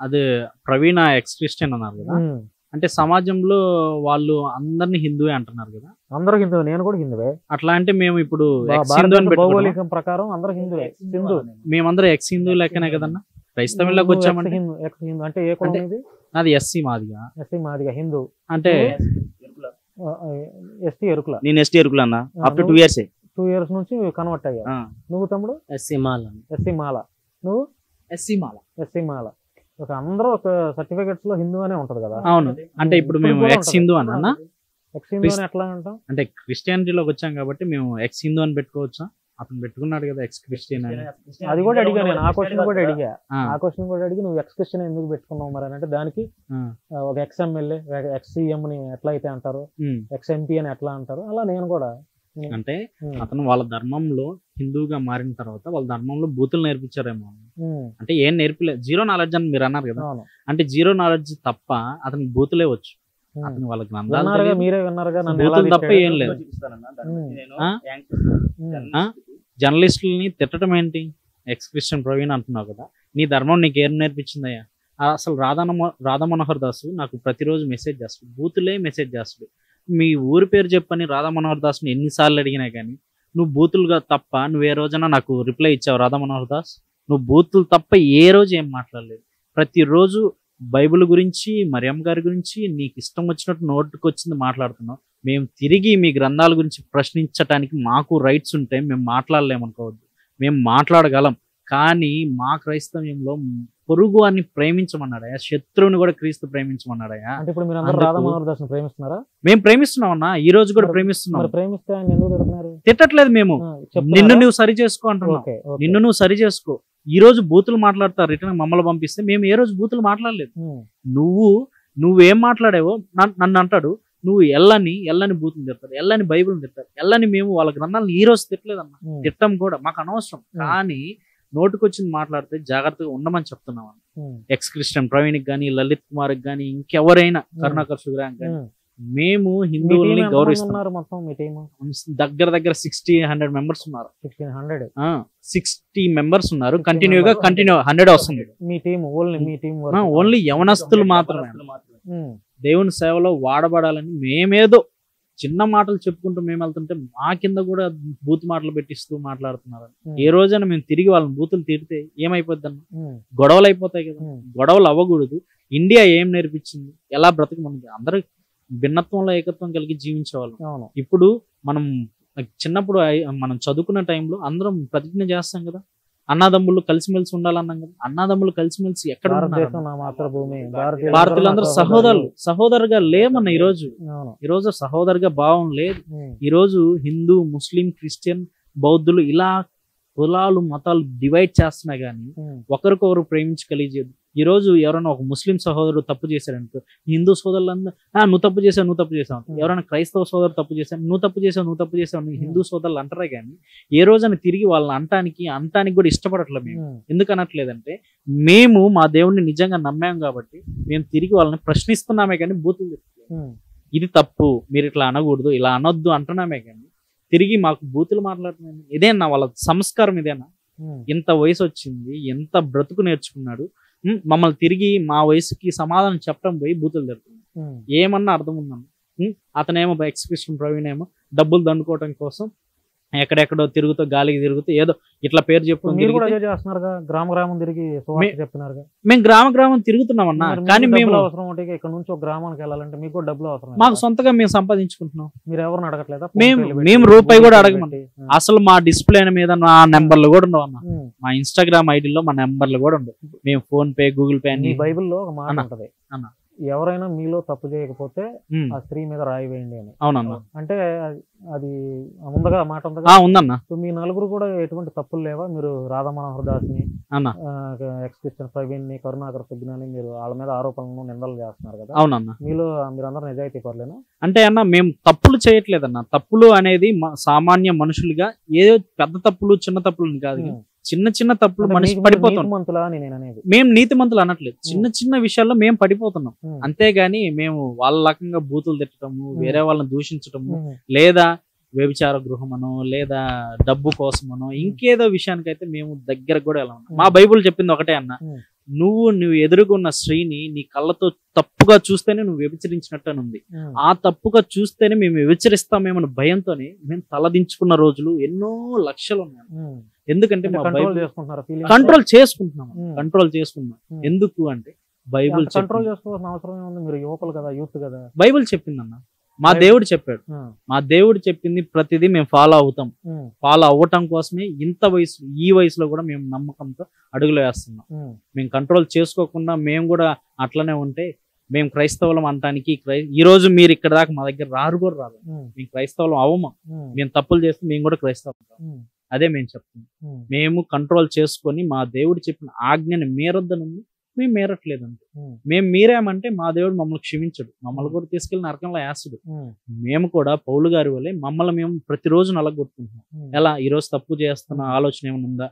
అది ప్రవీణ ex Christian అన్నారు కదా, అంటే సమాజంలో వాళ్ళు అందరిని హిందువే అంటున్నారు కదా. అందరూ హిందువే, నేను కూడా హిందువే. అట్లా అంటే మేము ఇప్పుడు భౌగోళికం ప్రకారం అందరూ హిందువే. హిందూ మేమందరం ఎక్స్ హిందూ లెక్కనే కదన్నా. క్రైస్తవంలోకి వచ్చామంటే హిందూ అంటే ఏ కులం ఇది? అది ఎస్సీ మాదిగా. ఎస్సీ మాదిగా హిందూ అంటే ఎస్టీ ఎరుకుల. నేను ఎస్టీ ఎరుకుల అన్న. అప్ టు 2 years 2 years నుంచి కన్వర్ట్ అయ్యా. నువ్వు తమ్ముడు? ఎస్సీ మాల. ఎస్సీ మాల. నువ్వు? ఎస్సీ మాల. ఎస్సీ మాల. ఒక అందరూ ఒక సర్టిఫికెట్స్ లో హిందూ అనే ఉంటది కదా. అవును. అంటే ఇప్పుడు మేము ఎక్స్ హిందూ అన్న. ఎక్స్ హిందూ అని ఎట్లా అంటాం? అంటే క్రిస్టియానిటీలోకి వచ్చాం కాబట్టి మేము ఎక్స్ హిందూ అని పెట్టుకోవచ్చా? అతను పెట్టుకున్నాడు కదా ఎక్స్ క్రిస్టియన్ అని. అది కూడా అడిగా నేను. ఆ క్వశ్చన్ కూడా అడిగా. నువ్వు ఎక్స్ క్రిస్టియన్ ఎందుకు పెట్టుకున్నావు మరి అంటే దానికి ఒక ఎక్స్ ఎమ్మెల్యే ఎక్స్ సీఎం ని ఎట్లా అయితే అంటారు, ఎక్స్ ఎంపీ అని ఎట్లా అంటారు, అలా నేను కూడా. అంటే అతను వాళ్ళ ధర్మంలో హిందూగా మారిన తర్వాత వాళ్ళ ధర్మంలో బూతులు నేర్పించారేమో. అంటే ఏం నేర్పలేదు, జీరో నాలెడ్జ్ అని మీరు అన్నారు కదా. అంటే జీరో నాలెడ్జ్ తప్ప అతనికి బూతులే వచ్చు. అతను వాళ్ళ గ్రంథాలు మీరే విన్నారుగా, తప్ప ఏం లేదు. జర్నలిస్టులని తిట్టడం ఏంటి? ఎక్స్ క్రిస్టియన్ ప్రవీణ్ అంటున్నావు కదా, నీ ధర్మం నీకు ఏం నేర్పించిందయ్యా? అసలు రాధా మనోహర్ దాసు నాకు ప్రతిరోజు మెసేజ్ చేస్తాడు, బూతులే మెసేజ్ చేస్తాడు. మీ ఊరి పేరు చెప్పని రాధా మనోహర్ దాస్ని ఎన్నిసార్లు అడిగినా కానీ నువ్వు బూతులుగా తప్ప నువ్వు ఏ రోజైనా నాకు రిప్లై ఇచ్చావు? రాధా మనోహర్ దాస్, నువ్వు బూతులు తప్ప ఏ రోజు ఏం మాట్లాడలేదు. ప్రతిరోజు బైబిల్ గురించి, మరియమ్మ గారి గురించి నీకు ఇష్టం వచ్చినట్టు నోటుకు వచ్చింది మాట్లాడుతున్నావు. మేము తిరిగి మీ గ్రంథాల గురించి ప్రశ్నించడానికి మాకు రైట్స్ ఉంటాయి, మేము మాట్లాడలేమనుకోవద్దు. మేము మాట్లాడగలం, కానీ మా క్రైస్తవ్యంలో పొరుగు అని ప్రేమించమన్నాడయా, శత్రువుని కూడా క్రీస్తు ప్రేమించమన్నాడయా. మేము ప్రేమిస్తున్నామన్నా, ఈ రోజు కూడా ప్రేమిస్తున్నాం. తిట్టట్లేదు మేము, నిన్ను నువ్వు సరి చేసుకో అంటున్నావు. నిన్ను నువ్వు సరి చేసుకో. ఈ రోజు బూతులు మాట్లాడతా రిటర్న్ మమ్మల్ని పంపిస్తే మేము ఏ రోజు బూతులు మాట్లాడలేదు. నువ్వేం మాట్లాడావో నన్ను అంటాడు, నువ్వు ఎల్లని బూతులు తిడతారు, ఎల్లని బైబిల్ని తిడతారు, ఎల్లని మేము వాళ్ళ గ్రంథాలను ఈ రోజు తిట్టలేదన్న, తిట్టం కూడా మాకు అనవసరం. కానీ నోటుకొచ్చింది మాట్లాడితే జాగ్రత్తగా ఉండమని చెప్తున్నాం. ఎక్స్ క్రిస్టియన్ ప్రవీణ్కి కానీ, లలిత్ కుమార్కి కానీ, ఇంకెవరైనా కరుణాకర్ సుగ్రామ్ కానీ, మేము హిందువుల్ని గౌరవిస్తున్నారు. దగ్గర 60-100 మెంబర్స్ ఉన్నారు. 60 మెంబర్స్ ఉన్నారు. కంటిన్యూ 100 వస్తుంది. ఓన్లీ యవనస్తులు మాత్రమే దేవుని సేవలో వాడబడాలని మేమేదో చిన్న మాటలు చెప్పుకుంటూ మేము వెళ్తుంటే మా కింద కూడా బూత్ మాటలు పెట్టిస్తూ మాట్లాడుతున్నారు. ఏ రోజైనా మేము తిరిగి వాళ్ళని బూతులు తిడితే ఏమైపోద్ది అన్న? గొడవలు అయిపోతాయి కదా. గొడవలు అవ్వకూడదు. ఇండియా ఏం నేర్పించింది? ఎలా బ్రతకమని అందరూ భిన్నత్వంలో ఏకత్వం కలిగి జీవించేవాళ్ళం. ఇప్పుడు మనం చిన్నప్పుడు మనం చదువుకున్న టైంలో అందరం ప్రతిజ్ఞ చేస్తాం కదా, అన్నదమ్ములు కలిసిమెలిసి ఉండాలన్నాం కదా. అన్నదమ్ములు కలిసిమెలిసి ఎక్కడ భారతీయులందరూ సహోదరుగా లేమన్న. ఈ రోజు సహోదరుగా భావం లేదు. ఈ రోజు హిందూ, ముస్లిం, క్రిస్టియన్, బౌద్ధులు ఇలా కులాలు మతాలు డివైడ్ చేస్తున్నా గానీ ఒకరికొకరు ప్రేమించి కలిగేది. ఈ రోజు ఎవరైనా ఒక ముస్లిం సహోదరుడు తప్పు చేశారనుకో, హిందూ సోదరులందరూ నువ్వు తప్పు చేసావు. ఎవరైనా క్రైస్తవ సోదరుడు తప్పు చేశాను, నువ్వు తప్పు చేసావు హిందూ సోదరులు అంటారే కానీ ఏ రోజైనా తిరిగి వాళ్ళని అంటానికి కూడా ఇష్టపడట్లేదు. మేము ఎందుకు అనట్లేదంటే మేము మా దేవుడిని నిజంగా నమ్మాం కాబట్టి మేము తిరిగి వాళ్ళని ప్రశ్నిస్తున్నామే కానీ బూతులు చెప్తున్నాం. ఇది తప్పు, మీరు ఇట్లా అనకూడదు, ఇలా అనొద్దు అంటున్నామే కానీ తిరిగి మాకు బూతులు మాట్లాడుతున్నాను. ఇదేనా వాళ్ళ సంస్కారం? ఇదేనా? ఇంత వయసు వచ్చింది, ఎంత బ్రతుకు నేర్చుకున్నాడు, మమ్మల్ని తిరిగి మా వయసుకి సమాధానం చెప్పడం పోయి బూతులు తిడుతున్నాం. ఏమన్నా అర్థం ఉందన్న? అతనేమో ఎక్స్ క్రిస్టియన్ ప్రవీణ్ ఏమో డబ్బులు దండుకోవడం కోసం ఎక్కడెక్కడో తిరుగుతూ గాలికి తిరుగుతూ ఏదో ఇట్లా పేరు చెప్పు. మేము గ్రామం తిరుగుతున్నాం అన్న, కానీ మేము ఇక్కడ నుంచి ఒక గ్రామానికి వెళ్ళాలంటే మీకు డబ్బులు అవసరం. మాకు సొంతగా మేము సంపాదించుకుంటున్నాం. మీరు ఎవరిని అడగట్లేదా? మేము రూపాయి కూడా అడగమండి. అసలు మా డిస్ప్లే మీద నా నెంబర్లు కూడా ఉండవు అన్న. మా ఇన్స్టాగ్రామ్ ఐడిలో మా నెంబర్లు కూడా ఉండవు. మేము ఫోన్ పే, గూగుల్ పే అని. బైబిల్లో ఒక మాట ఉంటది అన్న, ఎవరైనా మీలో తప్పు చేయకపోతే ఆ స్త్రీ మీద రాయి వేయండి అని. అవునన్నా. అంటే అది ముందుగా మాట ఉందన్న. మీ నలుగురు కూడా ఎటువంటి తప్పులు లేవా? మీరు రాధా మనోహర్ దాస్ని, ఎక్స్ క్రిస్టియన్ ప్రవీణ్ ని, కరుణాకర్ సుగ్నాని మీరు వాళ్ళ మీద ఆరోపణలను నిందలు చేస్తున్నారు కదా. అవునన్నా. మీరందరూ నిజాయితీ పర్లేనా? అంటే అన్న మేము తప్పులు చేయట్లేదన్న. తప్పులు అనేది సామాన్య మనుషులుగా ఏదో పెద్ద తప్పులు చిన్న తప్పులు కాదు, చిన్న తప్పులు మనిషి పడిపోతున్నాం. మేము నీతిమంతులు అనట్లేదు, చిన్న విషయాల్లో మేము పడిపోతున్నాం అంతేగాని మేము వాళ్ళ రకంగా బూతులు తిట్టడము, వేరే వాళ్ళని దూషించటము, లేదా వ్యభిచార గృహమనో లేదా డబ్బు కోసమనో ఇంకేదో విషయానికైతే మేము దగ్గర కూడా ఎలా ఉన్నాం. మా బైబుల్ చెప్పింది ఒకటే అన్న, నువ్వు ఎదురుగున్న స్త్రీని నీ కళ్ళతో తప్పుగా చూస్తేనే నువ్వు వ్యభిచరించినట్టు అని ఉంది. ఆ తప్పుగా చూస్తేనే మేము వ్యభిచరిస్తామేమన్న భయంతోనే మేము తలదించుకున్న రోజులు ఎన్నో లక్షలు ఉన్నాయి. ఎందుకంటే కంట్రోల్ చేసుకుంటున్నాం. ఎందుకు అంటే బైబుల్ కంట్రోల్ చేసుకోవాల్సిన అవసరం ఏముంది? మీరు యువకులు కదా, యూత్ కదా. బైబుల్ చెప్పిందన్న, మా దేవుడు చెప్పాడు. మా దేవుడు చెప్పింది ప్రతిదీ మేము ఫాలో అవుతాం. ఫాలో అవ్వటం కోసమే ఈ వయసులో కూడా మేము నమ్మకంతో అడుగులు వేస్తున్నాం. మేము కంట్రోల్ చేసుకోకుండా మేము కూడా అట్లనే ఉంటే మేము క్రైస్తవులం అంటానికి ఈ రోజు మీరు ఇక్కడ దాకా మా దగ్గర రారు. మేము క్రైస్తవులం అవ్వమా? మేము తప్పులు చేస్తే మేము కూడా క్రైస్తవం. అదే మేము చెప్తున్నాం. మేము కంట్రోల్ చేసుకొని మా దేవుడు చెప్పిన ఆజ్ఞని మీరొద్దనుంది, మేము మేరట్లేదు అంతే. మేము మీరేమంటే మా దేవుడు మమ్మల్ని క్షమించడు, మమ్మల్ని కూడా తీసుకెళ్లి నరకంలో వేస్తాడు. మేము కూడా పౌలు గారి వల్లే మమ్మల్ని మేము ప్రతిరోజు నలగొట్టుకుంటున్నాం. ఎలా? ఈ రోజు తప్పు చేస్తున్న ఆలోచన ఏమైనా ఉందా?